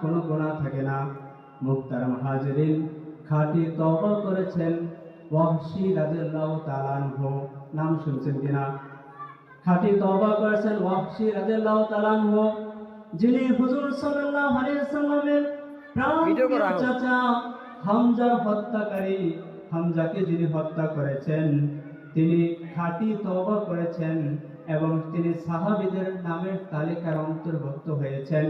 কোনো গুনাহ থাকে না। মুহতারাম হাজিরিন, খাঁটি তওবা করেছেন ওয়াহশী রাদিয়াল্লাহু তাআলা আনহু। নাম শুনছেন কিনা? খাঁটি তওবা করেছেন ওয়াহশী রাদিয়াল্লাহু তাআলা আনহু, যিনি হুজুর সাল্লাল্লাহু আলাইহি ওয়াসাল্লামের প্রাণপ্রিয় চাচা হামজার হত্যাকারী। হামজাকে যিনি হত্যা করেছেন তিনি খাঁটি তওবা করেছেন এবং তিনি সাহাবীদের নামের তালিকার অন্তর্ভুক্ত হয়েছেন,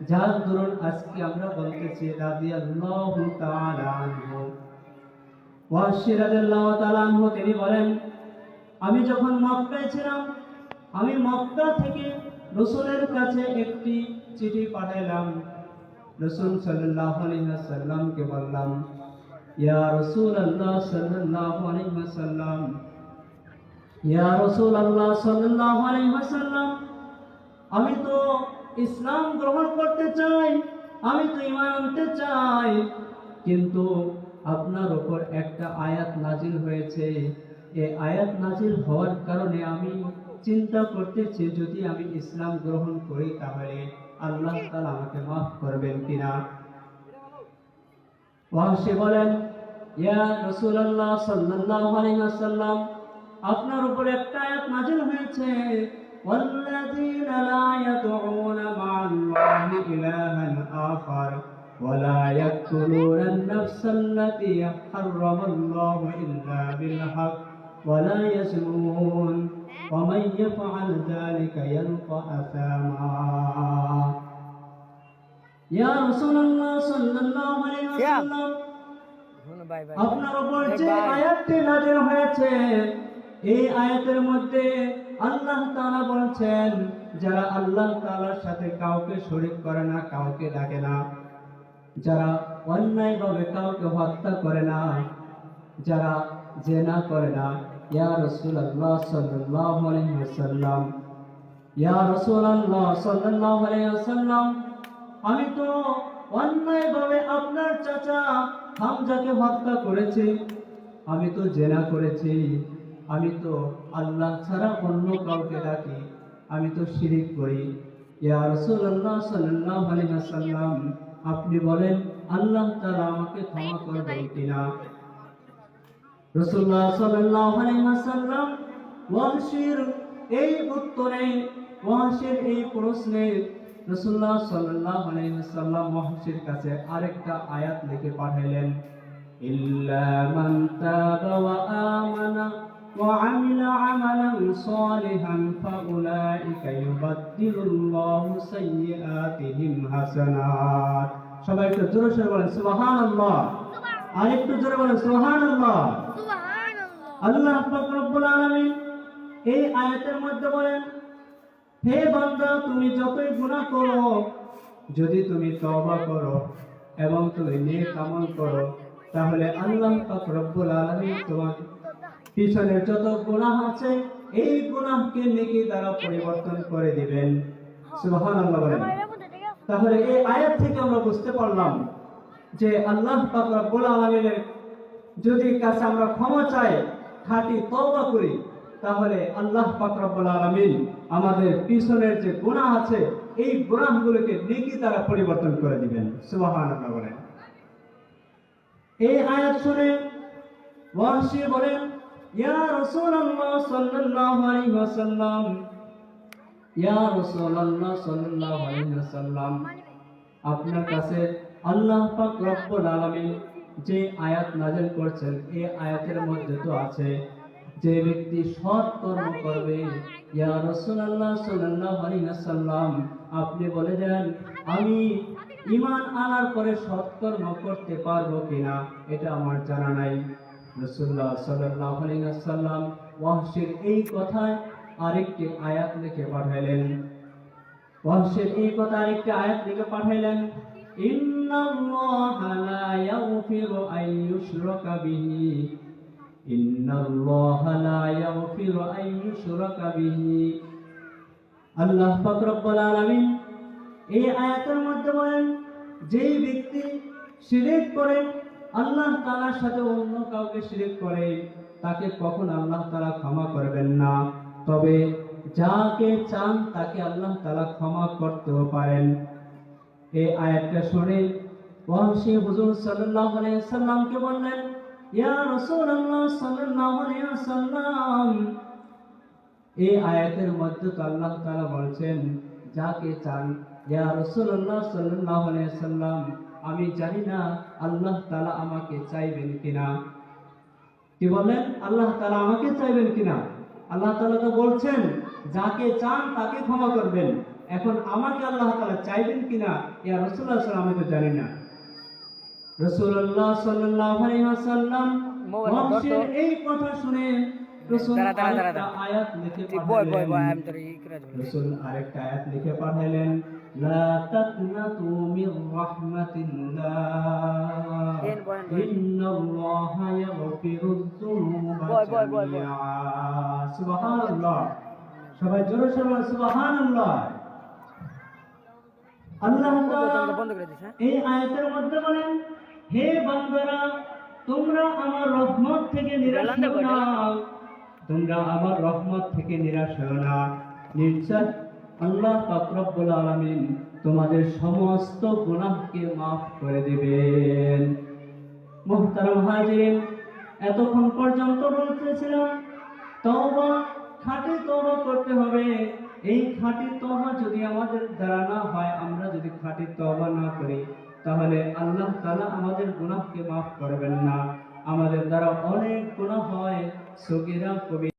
যার দরুন আজকে আমরা বলতেছি রাদিয়াল্লাহু তাআলা আনহু। ওয়াহশী রাদিয়াল্লাহু তাআলা আনহু তিনি বলেন, আমি যখন মক্কায় ছিলাম, আমি মক্কা থেকে রাসূলের কাছে একটি চিঠি পাঠাইলাম। রাসূল সাল্লাল্লাহু আলাইহি ওয়াসাল্লামকে বললাম, ইয়া রাসূলুল্লাহ সাল্লাল্লাহু আলাইহি ওয়াসাল্লাম, ইয়া রাসূলুল্লাহ সাল্লাল্লাহু আলাইহি ওয়াসাল্লাম, আমি তো ইসলাম গ্রহণ করতে চাই, আমি তো ঈমান আনতে চাই, কিন্তু আপনার উপর একটা আয়াত নাজিল হয়েছে। এই আয়াত নাজিল হওয়ার কারণে আমি চিন্তা করতেছি যদি আমি ইসলাম গ্রহণ করি তাহলে আল্লাহ তাআলা আমাকে মাফ করবেন কিনা। ওয়াহশী বলেন, ইয়া রাসূলুল্লাহ সাল্লাল্লাহু আলাইহি ওয়াসাল্লাম, আপনার উপর একটা আয়াত নাজিল হয়েছে, ওয়াল্লাযীনা লা ইয়াদউনা মা'আল্লাহি ইলাহান আখার ওয়া লা ইয়াকতুলুনা আন-নাফসাল্লাতী হারামাল্লাহু ইল্লা বিল হক ওয়া লা ইয়াজনুন ওয়া মান ইয়াফআল যালিকা ইয়ালকা আসামা। ইয়া রাসূলুল্লাহ সাল্লাল্লাহু আলাইহি ওয়াসাল্লাম, আপনার উপর যে আয়াতটি নাযিল হয়েছে, এই আয়াতের মধ্যে আল্লাহ তাআলা বলছেন, যারা আল্লাহ তাআলার সাথে কাউকে শরীক করে না, কাউকে ডাকে না, যারা অন্যায়ভাবে কাউকে হত্যা করে না, যারা জিনা করে না। ইয়া রাসূলুল্লাহ সাল্লাল্লাহু আলাইহি ওয়াসাল্লাম, ইয়া রাসূলুল্লাহ সাল্লাল্লাহু আলাইহি ওয়াসাল্লাম, আমি তো অন্যায়ভাবে আপনার চাচা হামজাকে হত্যা করেছি, আমি তো জিনা করেছি, আমি তো আল্লাহ ছাড়া অন্য কাউকে ডাকি, আমি তো শিরিক করি। ইয়া রাসূলুল্লাহ সাল্লাল্লাহু আলাইহি ওয়াসাল্লাম, আপনি বলেন আল্লাহ তাআলা আমাকে ক্ষমা করবেন কিনা। রাসূলুল্লাহ সাল্লাল্লাহু আলাইহি ওয়াসাল্লাম ওয়াহশীর এই উত্তরে, ওয়াহশীর এই প্রশ্নে রাসূলুল্লাহ সাল্লাল্লাহু আলাইহি ওয়াসাল্লাম ওয়াহশীর কাছে আরেকটা আয়াত লিখে পাঠাইলেন, ইল্লা মান তাবা ওয়া আমানা ওয়া আমিলা আমালান সালিহান ফাউলাইকা ইউবাদদিলুল্লাহু সাইয়্যাতিহিম হাসানাত। সবাই একটু জোরে সরে বলেন সুবহানাল্লাহ। আর একটু জোরে বলেন সুবহানাল্লাহ। আল্লাহ পাক রব্বুল আলামিন এই আয়াতের মধ্যে বলেন, হে বান্দা, তুমি যতই গুনাহ করো, যদি তুমি তওবা করো এবং তুমি নেক আমল করো, তাহলে আল্লাহ পাক রব্বুল আলামিন তোমার পিছনের যত গুনাহ আছে এই গুনাহকে নেকি দ্বারা পরিবর্তন করে দিবেন। সুবহানাল্লাহ বলেন। তাহলে এই আয়াত থেকে আমরা বুঝতে পারলাম যে আল্লাহ পাক রব্বুল আলামিনের যদি কাছে আমরা ক্ষমা চাই, খাঁটি তওবা করি, তাহলে আল্লাহ পাক রব্বুল আলামিন আমাদের পিছনের যে গুনাহ আছে এই গুনাহগুলোকে নেকি দ্বারা পরিবর্তন করে দিবেন। সুবহানাল্লাহ বলেন। এই আয়াত শুনে ওয়াহশী বলেন, ইয়া রাসূলুল্লাহ সাল্লাল্লাহু আলাইহি ওয়াসাল্লাম, ইয়া রাসূলুল্লাহ সাল্লাল্লাহু আলাইহি ওয়াসাল্লাম, আপনার কাছে আল্লাহ পাক রব্বুল আলামিন যে আয়াত নাযিল করেছেন, এই আয়াতের মধ্যে তো আছে যে ব্যক্তি সৎ কর্ম করবে। ইয়া রাসূলুল্লাহ সাল্লাল্লাহু আলাইহি ওয়াসাল্লাম, আপনি বলে দেন আমি ঈমান আনার পরে সৎ কর্ম করতে পারবো কিনা এটা আমার জানা নাই। রাসূলুল্লাহ সাল্লাল্লাহু আলাইহি ওয়াসাল্লাম ওয়াহশীর এই কথায় আরেকটি আয়াত লিখে পাঠাইলেন। ওয়াহশীর এই কথা আরেকটি আয়াত লিখে পাঠাইলেন, ইন্নাল্লাহা লা ইয়াগফিরু আন ইউশরাকা বিহি, ইন্নাল্লাহা লা ইয়াগফিরু আন ইউশরাকা বিহি। আল্লাহ পাক রব্বুল আলামিন এই আয়াতের মধ্যে বলেন, যেই ব্যক্তি শিরক করে, আল্লাহ তাআলার সাথে অন্য কাউকে শিরক করে, তাকে কখন আল্লাহ তাআলা ক্ষমা করবেন না। তবে যাকে চান তাকে আল্লাহ তাআলা ক্ষমা করতেও পারেন। এই আয়াতটা শুনে ওয়াহশী হুজুর সাল্লাল্লাহু আলাইহি ওয়াসাল্লামকে বললেন, ইয়া রাসূলুল্লাহ সাল্লাল্লাহু আলাইহি ওয়াসাল্লাম, এই আয়াতের মধ্যে তো আল্লাহ তাআলা বলছেন যাকে চান। ইয়া রাসূলুল্লাহ সাল্লাল্লাহু আলাইহি ওয়াসাল্লাম, আমি জানি না আল্লাহ তাআলা আমাকে চাইবেন কিনা। কি বলেন? আল্লাহ তাআলা আমাকে চাইবেন কিনা? আল্লাহ তাআলা তো বলছেন যাকে চান তাকে ক্ষমা করবেন। এখন আমাকে আল্লাহ তাআলা চাইবেন কিনা ইয়া রাসূলুল্লাহ সাল্লাল্লাহু আলাইহি ওয়াসাল্লাম আমি তো জানি না। রাসূলুল্লাহ সাল্লাল্লাহু আলাইহি ওয়াসাল্লাম ওয়াহশীর এই কথা শুনে রাসূল আরেকটা আয়াত লিখে পাঠালেন। রাসূল আরেকটা আয়াত লিখে পাঠালেন, লা তাকনাতু মির রাহমাতিল্লাহ ইন্নাল্লাহা ইয়াগফিরুয যুনুবা জামিআ। সুবহানাল্লাহ, সবাই জোরে সবাই সুবহানাল্লাহ। আল্লাহ তাআলা এই আয়াতের মধ্যে বলেন, হে বান্দারা, তোমরা আমার রহমত থেকে নিরাশ হও না, তোমরা আমার রহমত থেকে নিরাশ হও না। নিশ্চয় আল্লাহ পাক রব্বুল আলামিন তোমাদের সমস্ত গুনাহকে মাফ করে দিবেন। মুহতারাম হাজিরিন, এতক্ষণ পর্যন্ত বলতেছিলাম তওবা, খাঁটি তওবা করতে হবে। এই খাঁটি তওবা যদি আমাদের দ্বারা না হয়, আমরা যদি খাঁটি তওবা না করি, তাহলে আল্লাহ তাআলা আমাদের গুনাহকে মাফ করবেন না। আমাদের দ্বারা অনেক গুনাহ হয়, সগীরা কবিরা।